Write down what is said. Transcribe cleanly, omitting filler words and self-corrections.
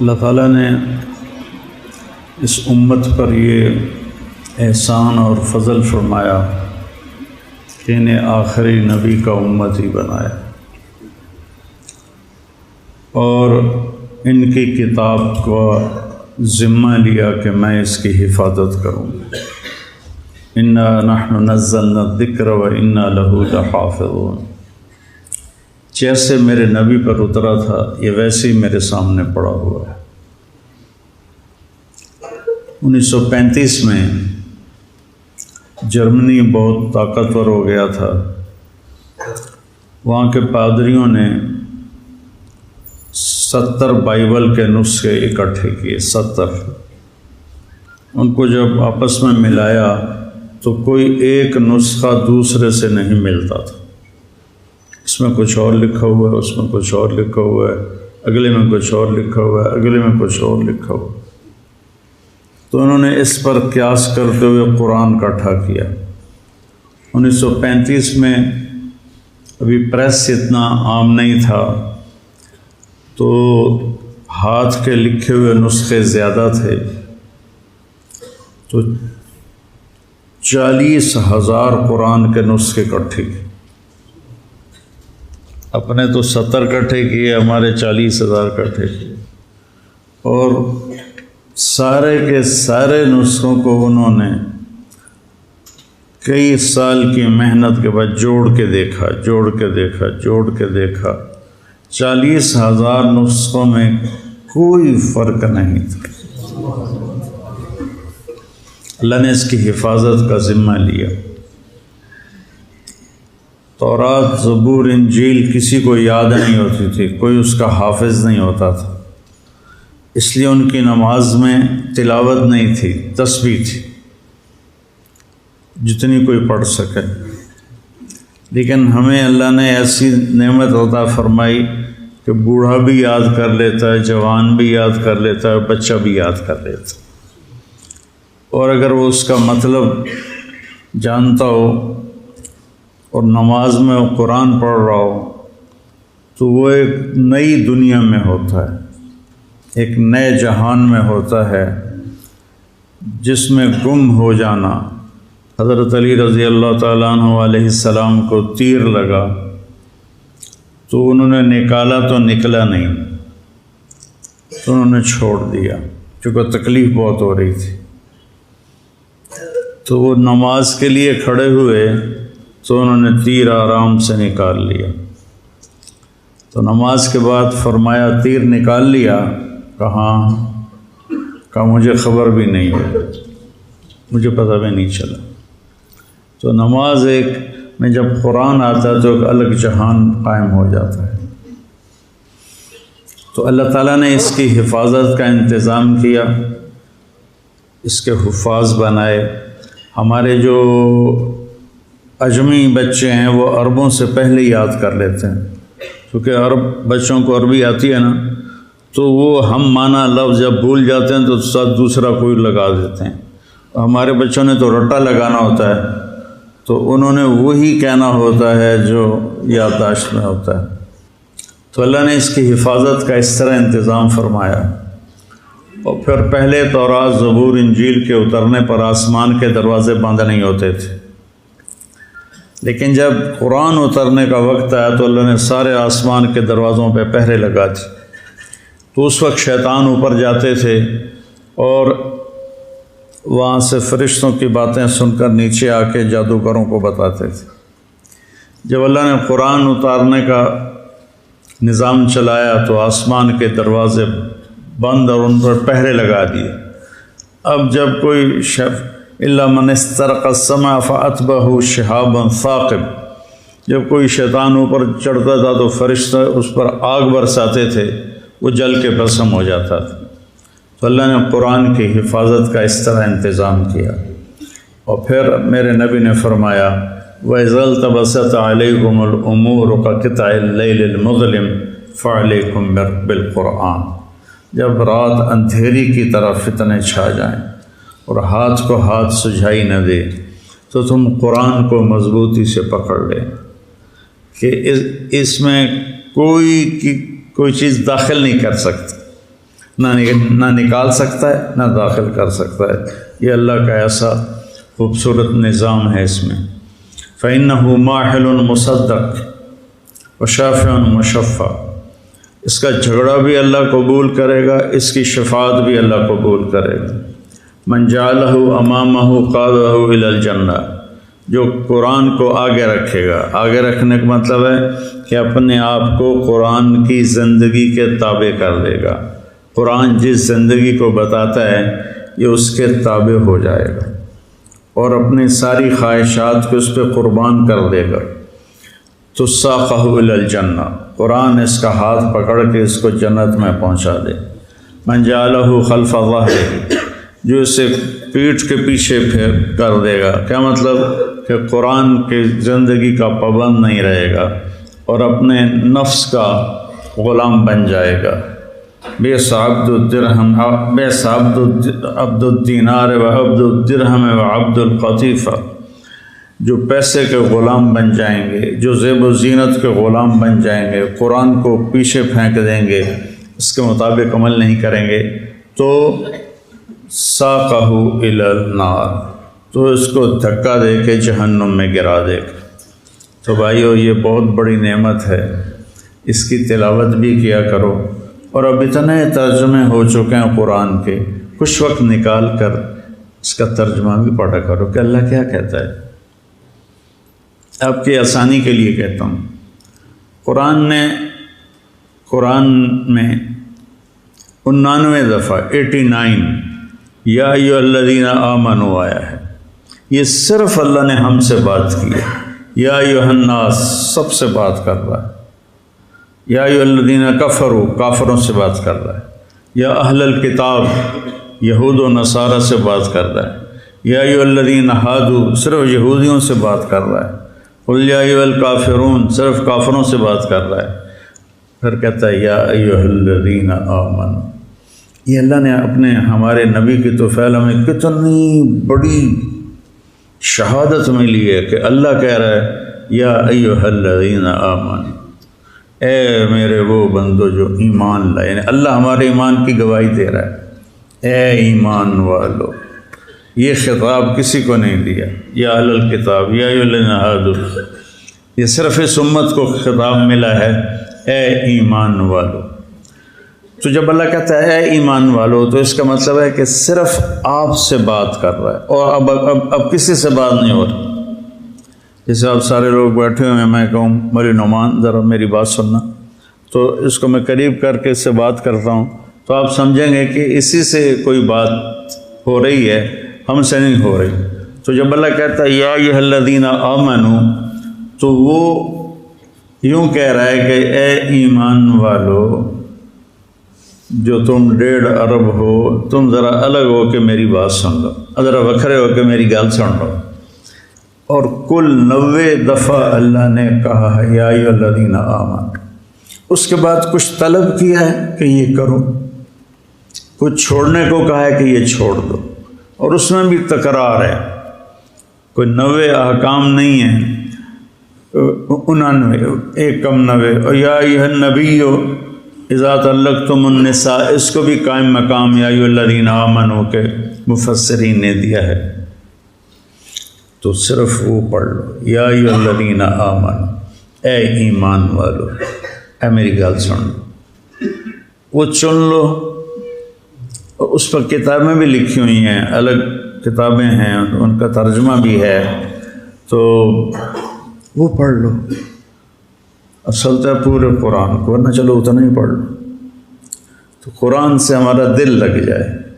اللہ تعالیٰ نے اس امت پر یہ احسان اور فضل فرمایا کہ انہیں آخری نبی کا امت ہی بنایا اور ان کی کتاب کو ذمہ لیا کہ میں اس کی حفاظت کروں گا۔ انا نحن نزلنا الذکر و انا لہ لحافظون۔ جیسے میرے نبی پر اترا تھا یہ ویسے ہی میرے سامنے پڑا ہوا ہے۔ 1935 میں جرمنی بہت طاقتور ہو گیا تھا۔ وہاں کے پادریوں نے 70 بائبل کے نسخے اکٹھے کیے، 70۔ ان کو جب آپس میں ملایا تو کوئی ایک نسخہ دوسرے سے نہیں ملتا تھا۔ اس میں کچھ اور لکھا ہوا ہے، اس میں کچھ اور لکھا ہوا ہے، اگلے میں کچھ اور لکھا ہوا ہے، اگلے میں کچھ اور لکھا ہوا ہے۔ تو انہوں نے اس پر قیاس کرتے ہوئے قرآن اکٹھا کیا۔ 1935 میں ابھی پریس اتنا عام نہیں تھا تو ہاتھ کے لکھے ہوئے نسخے زیادہ تھے، تو 40,000 قرآن کے نسخے اکٹھے کیے۔ اپنے تو 70 اکٹھے کیے، ہمارے 40,000 اکٹھے کیے، اور سارے کے سارے نسخوں کو انہوں نے کئی سال کی محنت کے بعد جوڑ کے دیکھا، 40,000 نسخوں میں کوئی فرق نہیں تھا۔ اللہ نے اس کی حفاظت کا ذمہ لیا۔ تورات، زبور، انجیل کسی کو یاد نہیں ہوتی تھی، کوئی اس کا حافظ نہیں ہوتا تھا، اس لیے ان کی نماز میں تلاوت نہیں تھی، تسبیح تھی جتنی کوئی پڑھ سکے۔ لیکن ہمیں اللہ نے ایسی نعمت عطا فرمائی کہ بوڑھا بھی یاد کر لیتا ہے، جوان بھی یاد کر لیتا ہے، بچہ بھی یاد کر لیتا ہے، اور اگر وہ اس کا مطلب جانتا ہو اور نماز میں وہ قرآن پڑھ رہا ہو تو وہ ایک نئی دنیا میں ہوتا ہے، ایک نئے جہان میں ہوتا ہے جس میں گم ہو جانا۔ حضرت علی رضی اللہ تعالیٰ عنہ علیہ السلام کو تیر لگا تو انہوں نے نکالا تو نکلا نہیں، تو انہوں نے چھوڑ دیا کیونکہ تکلیف بہت ہو رہی تھی۔ تو وہ نماز کے لیے کھڑے ہوئے تو انہوں نے تیر آرام سے نکال لیا۔ تو نماز کے بعد فرمایا تیر نکال لیا؟ کہا مجھے خبر بھی نہیں ہے، مجھے پتہ بھی نہیں چلا۔ تو نماز ایک میں جب قرآن آتا ہے تو ایک الگ جہان قائم ہو جاتا ہے۔ تو اللہ تعالیٰ نے اس کی حفاظت کا انتظام کیا، اس کے حفاظ بنائے۔ ہمارے جو اجمی بچے ہیں وہ عربوں سے پہلے یاد کر لیتے ہیں، کیونکہ عرب بچوں کو عربی آتی ہے نا، تو وہ ہم مانا لفظ جب بھول جاتے ہیں تو ساتھ دوسرا کوئی لگا دیتے ہیں۔ ہمارے بچوں نے تو رٹا لگانا ہوتا ہے، تو انہوں نے وہی کہنا ہوتا ہے جو یادداشت میں ہوتا ہے۔ تو اللہ نے اس کی حفاظت کا اس طرح انتظام فرمایا۔ اور پھر پہلے تورات، زبور، انجیل کے اترنے پر آسمان کے دروازے بند نہیں ہوتے تھے، لیکن جب قرآن اترنے کا وقت آیا تو اللہ نے سارے آسمان کے دروازوں پہ پہرے لگا دی۔ تو اس وقت شیطان اوپر جاتے تھے اور وہاں سے فرشتوں کی باتیں سن کر نیچے آ کے جادوگروں کو بتاتے تھے۔ جب اللہ نے قرآن اتارنے کا نظام چلایا تو آسمان کے دروازے بند اور ان پر پہرے لگا دیے۔ اب جب کوئی الا من استرق السماء فاتبعه شهاب ثاقب، جب کوئی شیطان اوپر چڑھتا تھا تو فرشتے اس پر آگ برساتے تھے، وہ جل کے بھسم ہو جاتا تھا۔ تو اللہ نے قرآن کی حفاظت کا اس طرح انتظام کیا۔ اور پھر میرے نبی نے فرمایا وَإِذَا الْتَبَسَتْ عَلَيْكُمُ الْأُمُورُ كَقِطْعِ اللَّيْلِ الْمُظْلِمِ فَعَلَيْكُمْ بِالْقُرْآنِ۔ جب رات اندھیری کی طرح فتنے چھا جائیں اور ہاتھ کو ہاتھ سجھائی نہ دے تو تم قرآن کو مضبوطی سے پکڑ لیں کہ اس میں کوئی چیز داخل نہیں کر سکتی، نہ نکال سکتا ہے نہ داخل کر سکتا ہے۔ یہ اللہ کا ایسا خوبصورت نظام ہے اس میں۔ فَإِنَّهُ مَاحِلٌ مُصَدَّقٌ وَشَافِعٌ مُشَفَّعٌ، اس کا جھگڑا بھی اللہ قبول کرے گا، اس کی شفاعت بھی اللہ قبول کرے گا۔ مَنْ جَعَلَهُ أَمَامَهُ قَادَهُ إِلَى الْجَنَّةِ، جو قرآن کو آگے رکھے گا۔ آگے رکھنے کا مطلب ہے کہ اپنے آپ کو قرآن کی زندگی کے تابع کر دے گا۔ قرآن جس زندگی کو بتاتا ہے یہ اس کے تابع ہو جائے گا اور اپنی ساری خواہشات کو اس پہ قربان کر دے گا۔ تو ساقہ الی الجنہ، قرآن اس کا ہاتھ پکڑ کے اس کو جنت میں پہنچا دے۔ من جعلہ خلف ظہرہ، جو اسے پیٹھ کے پیچھے پھیر کر دے گا۔ کیا مطلب کہ قرآن کی زندگی کا پابند نہیں رہے گا اور اپنے نفس کا غلام بن جائے گا۔ بئس عبد الدرہم، بئس عبد الدینار و عبد الدرہم و عبد القطیفہ، جو پیسے کے غلام بن جائیں گے، جو زیب و زینت کے غلام بن جائیں گے، قرآن کو پیچھے پھینک دیں گے، اس کے مطابق عمل نہیں کریں گے، تو ساقہ الی النار، تو اس کو دھکا دے کے جہنم میں گرا دے گا۔ تو بھائیو یہ بہت بڑی نعمت ہے، اس کی تلاوت بھی کیا کرو، اور اب اتنے ترجمے ہو چکے ہیں قرآن کے، کچھ وقت نکال کر اس کا ترجمہ بھی پڑھا کرو کہ اللہ کیا کہتا ہے۔ آپ کی آسانی کے لیے کہتا ہوں، قرآن میں 99 دفعہ 89 یا ایھا الذین آمنوا آیا ہے۔ یہ صرف اللہ نے ہم سے بات کی ہے۔ یا ایھا الناس سب سے بات کر رہا ہے۔ یا ایھا الذین کفروا کافروں سے بات کر رہا ہے۔ یا اہل الکتاب یہود و نصارہ سے بات کر رہا ہے۔ یا ایھا الذین ہادوا صرف یہودیوں سے بات کر رہا ہے۔ قل یا ایھا الکافرون صرف کافروں سے بات کر رہا ہے۔ پھر کہتا ہے یا ایھا الذین آمنوا۔ یہ اللہ نے ہمارے نبی کی توفیل ہمیں کتنی بڑی شہادت ملی ہے کہ اللہ کہہ رہا ہے یا ایھا الذین آمنوا، اے میرے وہ بندو جو ایمان لائے، یعنی اللہ ہمارے ایمان کی گواہی دے رہا ہے، اے ایمان والو۔ یہ خطاب کسی کو نہیں دیا، یا اہل الکتاب یا ایھا الذین ہادوا، یہ صرف اس امت کو خطاب ملا ہے، اے ایمان والو۔ تو جب اللہ کہتا ہے اے ایمان والو تو اس کا مطلب ہے کہ صرف آپ سے بات کر رہا ہے، اور اب کسی سے بات نہیں ہو رہی۔ جیسے آپ سارے لوگ بیٹھے ہوئے ہیں، میں کہوں مولی نعمان ذرا میری بات سننا، تو اس کو میں قریب کر کے اس سے بات کرتا ہوں، تو آپ سمجھیں گے کہ اسی سے کوئی بات ہو رہی ہے، ہم سے نہیں ہو رہی۔ تو جب اللہ کہتا ہے یا ایھا الذین آمنوا، تو وہ یوں کہہ رہا ہے کہ اے ایمان والو جو تم 1.5 ارب ہو، تم ذرا الگ ہو کے میری بات سن لو، ذرا وکھرے ہو کے میری گل سن لو۔ اور کل 90 دفعہ اللہ نے کہا ہے یا ایھا الذین آمنوا، اس کے بعد کچھ طلب کیا ہے کہ یہ کرو، کچھ چھوڑنے کو کہا ہے کہ یہ چھوڑ دو، اور اس میں بھی تکرار ہے، کوئی 90 احکام نہیں ہیں، 99 ایک کم 90۔ اور یا ایھا النبی اذا طلقتم النساء، اس کو بھی قائم مقام یا ایھا الذین آمنوا کے مفسرین نے دیا ہے۔ تو صرف وہ پڑھ لو یا ایھا الذین آمنوا، اے ایمان والو، اے میری گل سن لو، وہ چن لو۔ اس پر کتابیں بھی لکھی ہوئی ہیں، الگ کتابیں ہیں، ان کا ترجمہ بھی ہے، تو وہ پڑھ لو۔ اصل تو پورے قرآن کو، ورنہ چلو اتنا ہی پڑھ لو، تو قرآن سے ہمارا دل لگ جائے۔